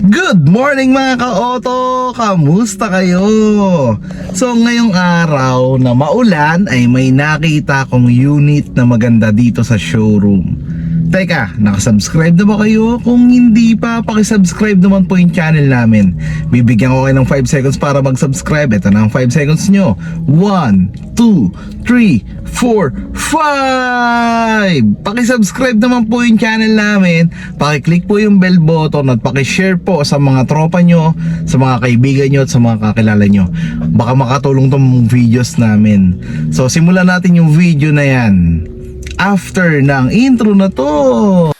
Good morning mga ka-auto! Kamusta kayo? So ngayong araw na maulan ay may nakita kong unit na maganda dito sa showroom. Teka, nakasubscribe na ba kayo? Kung hindi pa, pakisubscribe naman po yung channel namin. Bibigyan ko kayo ng 5 seconds para mag-subscribe. Ito na ang 5 seconds nyo. 1, 2, 3, 4, 5! Pakisubscribe naman po yung channel namin. Pakiclick po yung bell button at pakishare po sa mga tropa nyo, sa mga kaibigan nyo at sa mga kakilala nyo. Baka makatulong tong videos namin. So simulan natin yung video na yan after ng intro na to.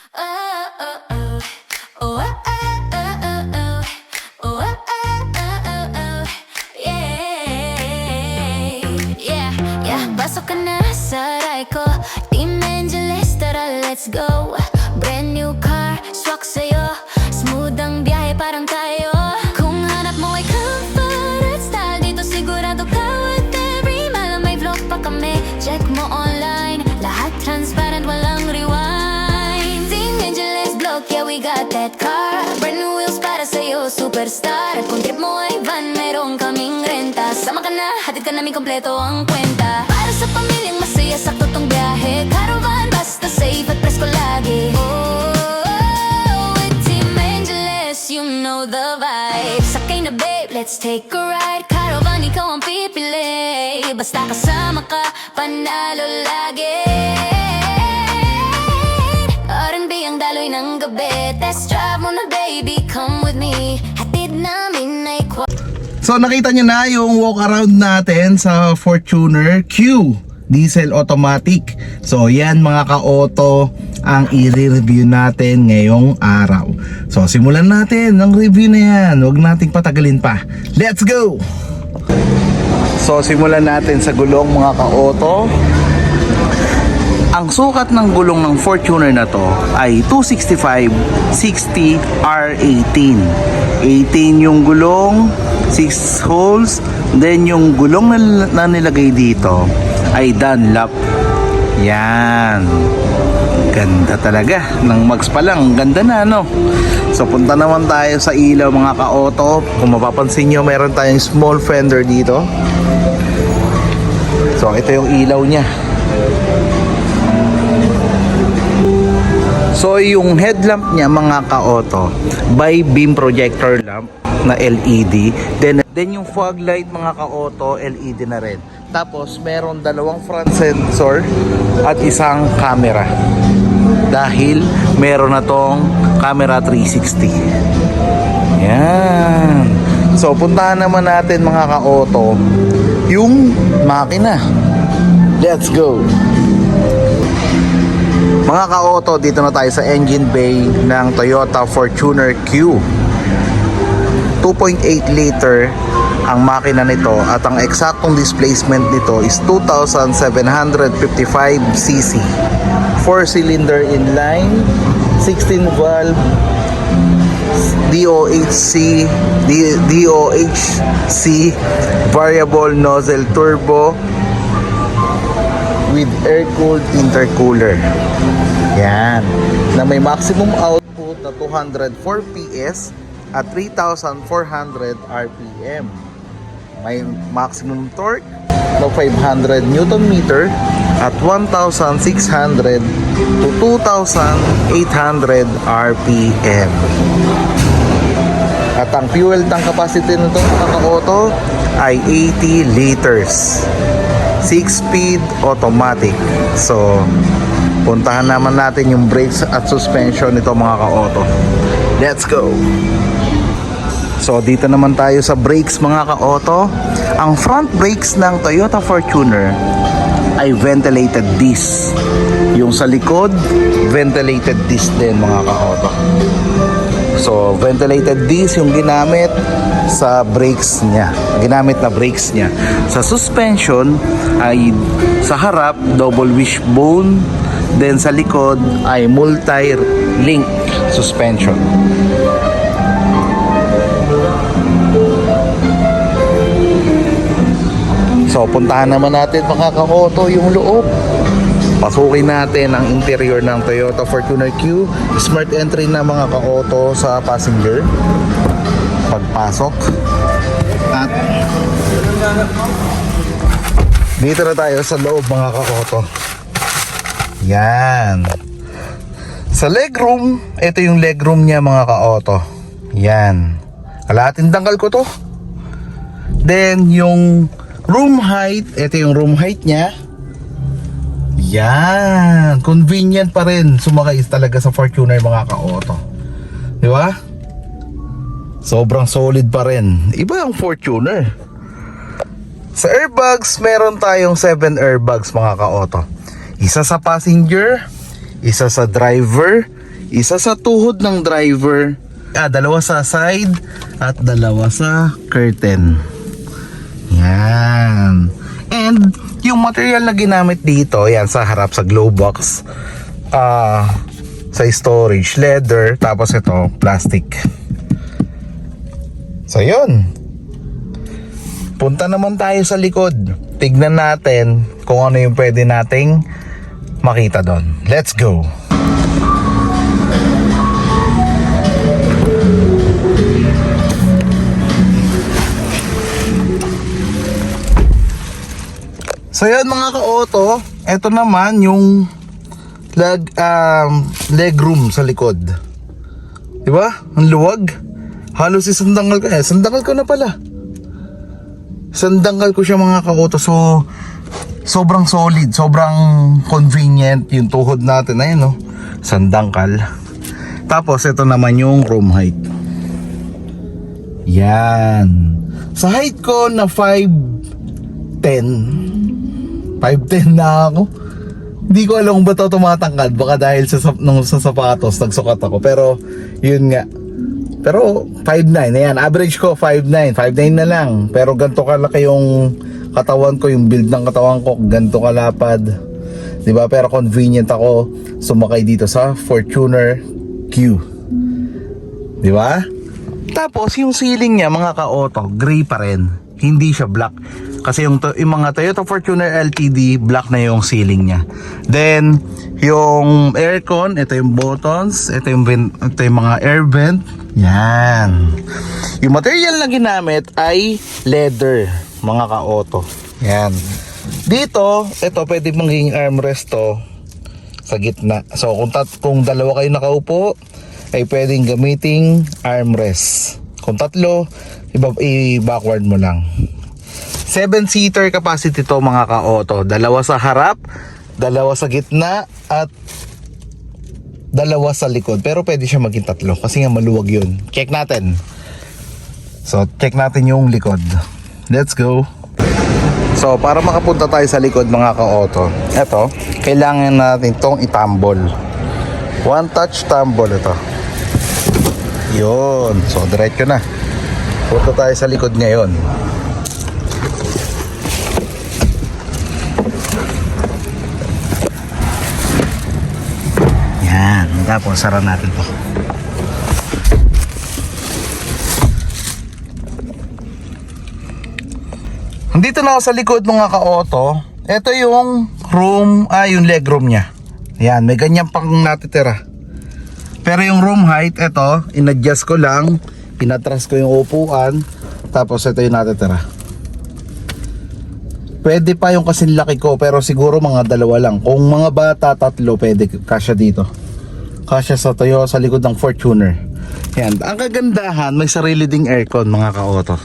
Pasok ka na sa ride ko, Team Angeles, tara let's go. Brand new car, swak sa'yo, smooth ang biyahe parang tayo. Kung hanap mo ay comfort at style, dito sigurado ka with every mile. May vlog pa kami, check mo online, lahat transparent, walang rewind. Team Angeles vlog, yeah we got that car. Brand new wheels para sa'yo, superstar. At kung trip mo ay van, meron kaming renta. Sama ka na, hatid ka namin kompleto ang kwenta. Sa pamilyang masaya, sakto tong biyahe. Caravan, basta safe at presko lagi. Oh, with Team Angeles, you know the vibe. Sakay na babe, let's take a ride. Caravan, ikaw ang pipili. Basta kasama ka, panalo lagi. R&B ang daloy ng gabi. Test drive mo na baby, come with me. Hatid namin ay So nakita nyo na yung walk around natin sa Fortuner Q diesel automatic. So yan mga ka-auto ang i-review natin ngayong araw. So simulan natin ang review na yan. Huwag nating patagalin pa. Let's go! So simulan natin sa gulong mga ka-auto. Ang sukat ng gulong ng Fortuner na to ay 265/60 R18. 18 yung gulong, 6 holes. Then yung gulong na nilagay dito ay Dunlop. Yan. Ganda talaga. Nang mags pa lang, ganda na no. So punta naman tayo sa ilaw mga ka-auto. Kung mapapansin nyo, meron tayong small fender dito. So ito yung ilaw niya. So yung headlamp niya mga ka-auto by beam projector lamp na LED. Then yung fog light mga ka-auto LED na rin. Tapos meron dalawang front sensor at isang camera. Dahil meron na tong camera 360. Yan. So puntahan naman natin mga ka-auto yung makina. Let's go. Mga ka-auto, dito na tayo sa engine bay ng Toyota Fortuner Q. 2.8 liter ang makina nito at ang eksaktong displacement nito is 2,755cc. 4-cylinder inline, 16 valve, DOHC, variable nozzle turbo with air-cooled intercooler. Yan. Na may maximum output na 204 PS at 3,400 RPM. May maximum torque na 500 Newton meter at 1,600 to 2,800 RPM. At ang fuel tank capacity nito mga ka-auto ay 80 liters. 6-speed automatic. So puntahan naman natin yung brakes at suspension nito mga ka-auto. Let's go! So dito naman tayo sa brakes mga ka-auto. Ang front brakes ng Toyota Fortuner ay ventilated disc. Yung sa likod, ventilated disc din mga ka-auto. So ventilated disc yung ginamit sa brakes niya. Ginamit na brakes niya. Sa suspension ay sa harap double wishbone. Then sa likod ay multi-link suspension. So puntahan naman natin mga ka-auto yung loob. Pasukin natin ang interior ng Toyota Fortuner Q. Smart entry na mga ka-auto sa passenger. Pagpasok. At dito na tayo sa loob mga ka-auto. Yan. Sa legroom, ito yung legroom niya mga ka-auto. Yan. Kalahating tanggal ko to. Then yung room height, ito yung room height niya. Yan. Convenient pa rin sumakay talaga sa Fortuner mga ka-auto. Di ba? Sobrang solid pa rin. Iba ang Fortuner. Sa airbags, meron tayong 7 airbags mga ka-auto. Isa sa passenger, isa sa driver, isa sa tuhod ng driver, dalawa sa side, at dalawa sa curtain. Yan. And yung material na ginamit dito, yan sa harap sa glove box, sa storage, leather, tapos ito, plastic. So yun. Punta naman tayo sa likod. Tignan natin kung ano yung pwede nating makita doon. Let's go. So yan mga ka-auto, ito naman yung legroom sa likod. Diba? Ang luwag. Halos isandanggal ko. Sandanggal ko na pala. Sandanggal ko siya mga ka-auto. So sobrang solid, sobrang convenient yung tuhod natin. Ayan no, sandangkal. Tapos ito naman yung room height. Yan. Sa height ko na 5'10", 5'10 na ako. Hindi ko alam kung ba't ako tumatangkad. Baka dahil sa sapatos nagsukat ako. Pero yun nga. Pero 5'9", ayan, average ko 5'9", 5'9 na lang. Pero ganito kalaki yung katawan ko, yung build ng katawan ko, ganito kalapad. Diba? Pero convenient ako sumakay dito sa Fortuner Q. Diba? Tapos yung ceiling niya mga ka-auto, gray pa rin. Hindi siya black. Kasi yung mga Toyota Fortuner LTD, black na yung ceiling niya. Then, yung aircon, ito yung buttons, ito yung mga air vent. Yan. Yung material na ginamit ay leather, mga ka-auto. Yan. Dito, ito pwede maging armrest to sa gitna. So, kung dalawa kayo nakaupo, ay pwedeng gamiting armrest. Kung tatlo, i-backward mo lang. 7-seater capacity to mga ka-auto. Dalawa sa harap, dalawa sa gitna, at dalawa sa likod. Pero pwede siya maging tatlo kasi nga maluwag yun. Check natin. So, check natin yung likod. Let's go. So, para makapunta tayo sa likod mga ka-auto, eto, kailangan natin tong itambol. One touch tumble ito. Yun. So, diretso na. Punta tayo sa likod ngayon. Yan. Tapos, sara natin to. Dito na ako sa likod mga ka-auto. Ito yung room, yung leg room niya. Yan, may ganyan pang natitira. Pero yung room height, ito, in-adjust ko lang, inatras ko yung upuan, tapos ito yung natitira. Pwede pa yung kasing laki ko, pero siguro mga dalawa lang. Kung mga bata, tatlo, pwede kasya dito. Kasya sa Toyota sa likod ng Fortuner. Yan, ang kagandahan, may sarili ding aircon mga ka-auto.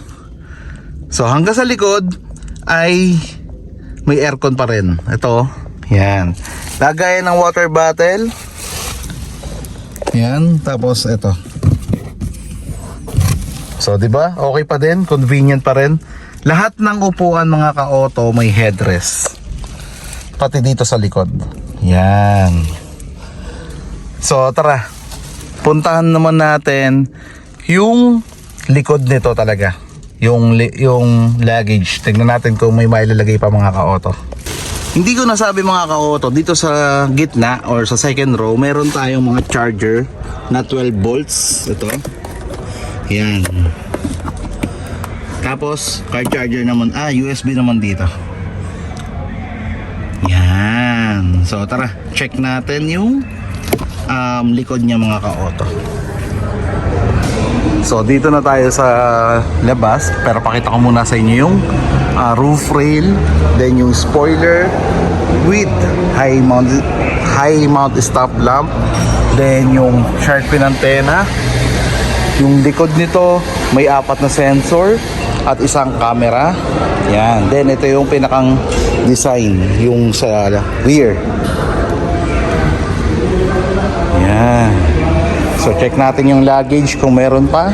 So hanggang sa likod ay may aircon pa rin. Ito, yan. Lagayan ng water bottle. Yan, tapos ito. So, 'di ba? Okay pa din, convenient pa rin. Lahat ng upuan mga ka-auto may headrest. Pati dito sa likod. Yan. So, tara. Puntahan naman natin yung likod nito talaga. Yung luggage. Tingnan natin kung may mailalagay pa mga ka-auto. Hindi ko nasabi mga ka-auto, dito sa gitna or sa second row, meron tayong mga charger na 12 volts. Ito. Yan. Tapos, car charger naman. USB naman dito. Yan. So tara, check natin yung likod niya mga ka-auto. So dito na tayo sa labas, pero pakita ko muna sa inyo yung roof rail, then yung spoiler with high mount stop lamp, then yung shark fin antenna. Yung likod nito may 4 na sensor at isang camera. Yan. Then ito yung pinakang design, yung sa rear. Yan. So check natin yung luggage kung meron pa.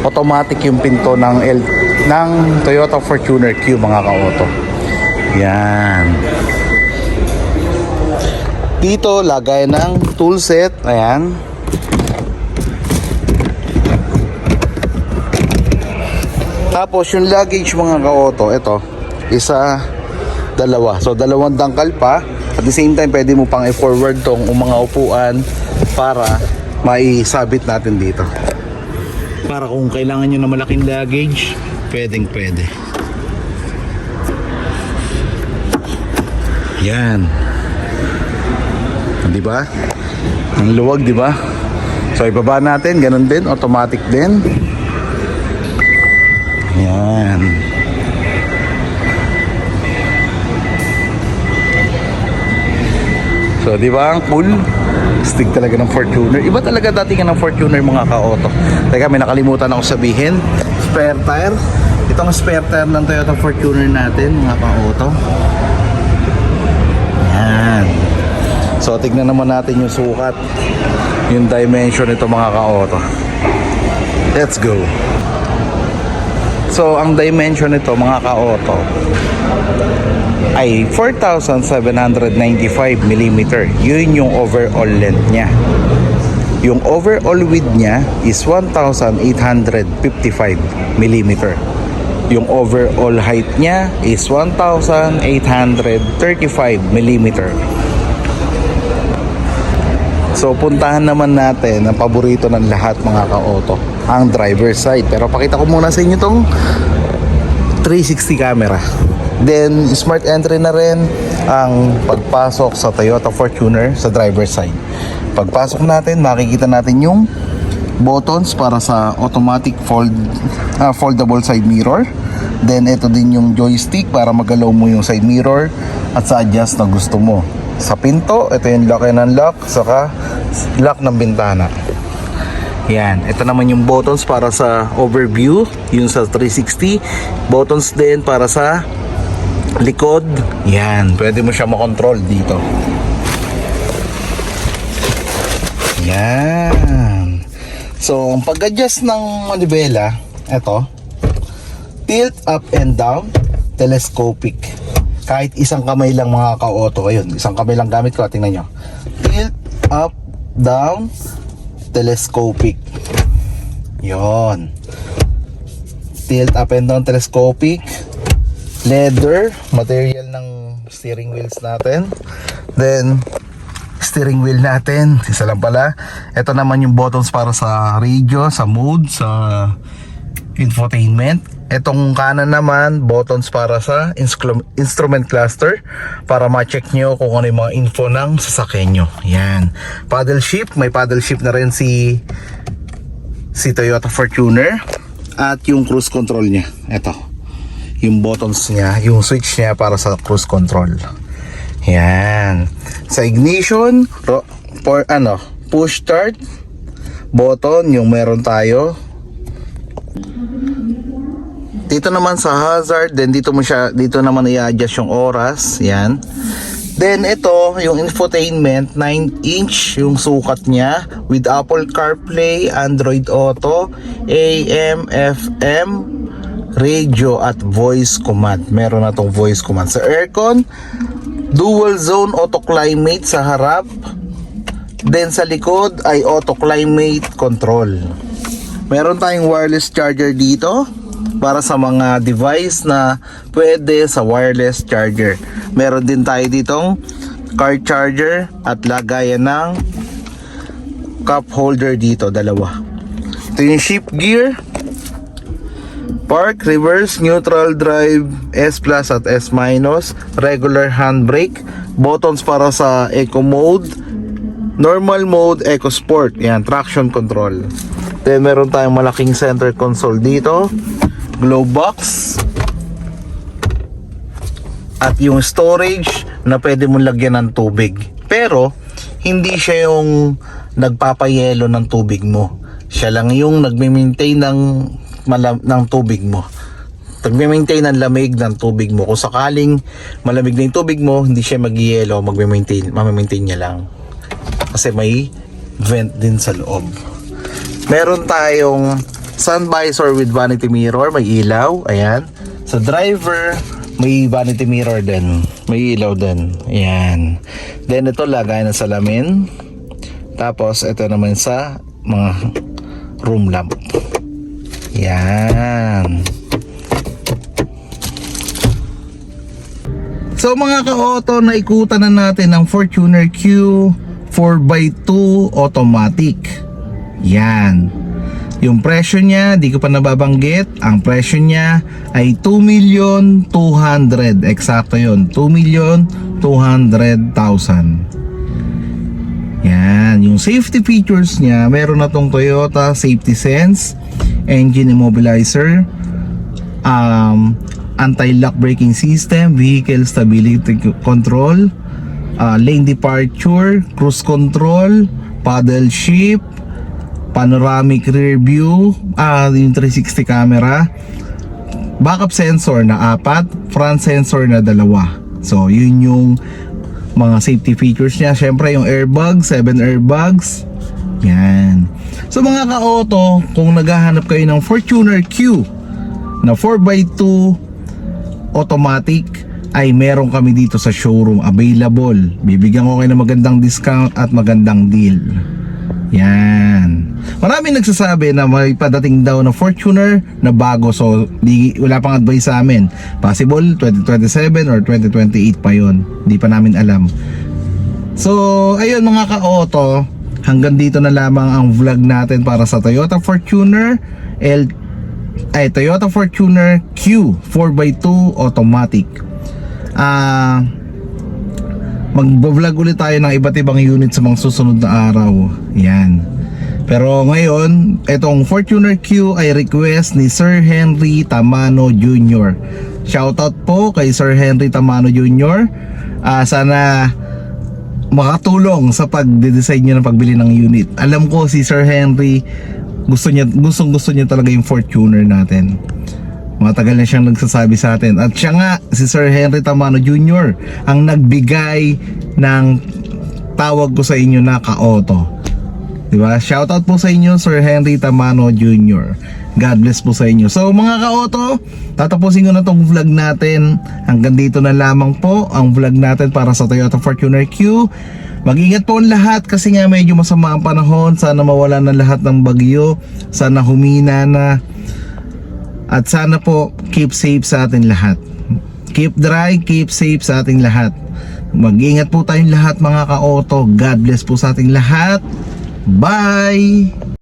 Automatic yung pinto ng Toyota Fortuner Q mga ka-auto. Yan. Dito lagay ng tool set. Ayan. Tapos yung luggage mga ka-auto, ito, isa, dalawa. So dalawang dangkal pa. At the same time, pwede mo pang i-forward tong mga upuan para maisabit natin dito. Para kung kailangan nyo na malaking luggage, pwedeng pwede. Yan. Di ba? Ang luwag, di ba? So ibaba natin, ganun din, automatic din. Yan. So, di ba ang cool? Stig talaga ng Fortuner. Iba talaga dating ng Fortuner mga ka-auto. Teka, may nakalimutan ako sabihin. Spare tire. Itong spare tire ng Toyota Fortuner natin mga ka-auto. Yan. So, tignan naman natin yung sukat, yung dimension nito mga ka-auto. Let's go. So, ang dimension nito mga ka-auto ay 4,795 mm. Yun yung overall length niya. Yung overall width niya is 1,855 mm. Yung overall height niya is 1,835 mm. So, puntahan naman natin ang paborito ng lahat mga ka-auto, ang driver's side. Pero pakita ko muna sa inyo tong 360 camera. Then, smart entry na rin ang pagpasok sa Toyota Fortuner sa driver's side. Pagpasok natin, makikita natin yung buttons para sa automatic foldable side mirror. Then, ito din yung joystick para magalaw mo yung side mirror at sa adjust na gusto mo. Sa pinto, ito yung lock and unlock, saka lock ng bintana. Yan, ito naman yung buttons para sa overview, yung sa 360. Buttons din para sa likod. Yan, pwede mo siya makontrol dito. Yan. So, ang pag-adjust ng manibela, ito, tilt up and down, telescopic. Kahit isang kamay lang mga ka-auto. Ayun, isang kamay lang gamit ko. Tingnan nyo. Tilt up, down, telescopic. Yon. Tilt up and down, telescopic. Leather material ng steering wheels natin. Then steering wheel natin, isa lang pala. Ito naman yung buttons para sa radio, sa mode, sa infotainment. Itong kanan naman, buttons para sa instrument cluster, para ma-check nyo kung ano yung mga info ng sasakyan nyo. Yan. Paddle shift, may paddle shift na rin si Toyota Fortuner. At yung cruise control niya, ito, yung buttons niya, yung switch niya para sa cruise control. Yan. Sa ignition, push start button yung meron tayo. Dito naman sa hazard, then dito naman i-adjust yung oras. Yan. Then ito, yung infotainment, 9-inch yung sukat niya with Apple CarPlay, Android Auto, AM, FM, radio at voice command. Meron na tong voice command. Sa aircon, dual zone auto climate sa harap. Then sa likod ay auto climate control. Meron tayong wireless charger dito para sa mga device na pwede sa wireless charger. Meron din tayo ditong car charger at lagayan ng cup holder dito, dalawa. Ito yung shift gear. Park, reverse, neutral, drive, S plus at S minus, regular handbrake, buttons para sa eco mode, normal mode, eco sport, yan, traction control. Then meron tayong malaking center console dito, glove box, at yung storage na pwede mong lagyan ng tubig. Pero hindi siya yung nagpapayelo ng tubig mo. Siya lang yung nagme-maintain ng tubig mo. Nagme-maintain ng lamig ng tubig mo. Kung sakaling malamig na yung tubig mo, hindi siya mag-yelo, mamaintain niya lang. Kasi may vent din sa loob. Meron tayong sun visor with vanity mirror, may ilaw, ayan. Sa driver, may vanity mirror din, may ilaw din, ayan. Then ito lagay na salamin. Tapos ito naman sa mga room lamp. Yan. So mga ka-auto, naikutan na natin ang Fortuner Q 4x2 automatic. Yan. Yung presyo niya, di ko pa nababanggit. Ang presyo niya ay 2,200,000. Eksakto yun, 2,200,000. Yan. Yung safety features niya, meron na tong Toyota Safety Sense, engine immobilizer, anti-lock braking system, vehicle stability control, lane departure, cruise control, paddle shift, panoramic rear view, yung 360 camera, backup sensor na 4, front sensor na 2. So yun yung mga safety features niya. Syempre yung airbags, 7 airbags. Yan. So mga ka-auto, kung naghahanap kayo ng Fortuner Q na 4x2 automatic, ay meron kami dito sa showroom available. Bibigyan ko kayo ng magandang discount at magandang deal. Yan. Maraming nagsasabi na may padating daw na Fortuner na bago, so wala pang advice sa amin. Possible 2027 or 2028 pa yon. Hindi pa namin alam. So ayun mga ka-auto, hanggang dito na lamang ang vlog natin para sa Toyota Fortuner Toyota Fortuner Q 4x2 automatic. Mag-vlog ulit tayo ng iba't ibang unit sa mga susunod na araw. Yan. Pero ngayon, itong Fortuner Q ay request ni Sir Henry Tamano Jr. Shoutout po kay Sir Henry Tamano Jr. Sana makatulong sa pagde-design niya ng pagbili ng unit. Alam ko si Sir Henry gusto niya talaga yung Fortuner natin. Matagal na siyang nagsasabi sa atin. At siya nga, si Sir Henry Tamano Jr. ang nagbigay ng tawag ko sa inyo na ka-auto. Diba? Shoutout po sa inyo, Sir Henry Tamano Jr. God bless po sa inyo. So mga ka-auto, tatapusin ko na tong vlog natin. Hanggang dito na lamang po ang vlog natin para sa Toyota Fortuner Q. Mag-ingat po ang lahat kasi nga medyo masama ang panahon. Sana mawala na lahat ng bagyo. Sana humina na. At sana po keep safe sa atin lahat. Keep dry, keep safe sa ating lahat. Mag-ingat po tayong lahat mga ka-auto. God bless po sa ating lahat. Bye!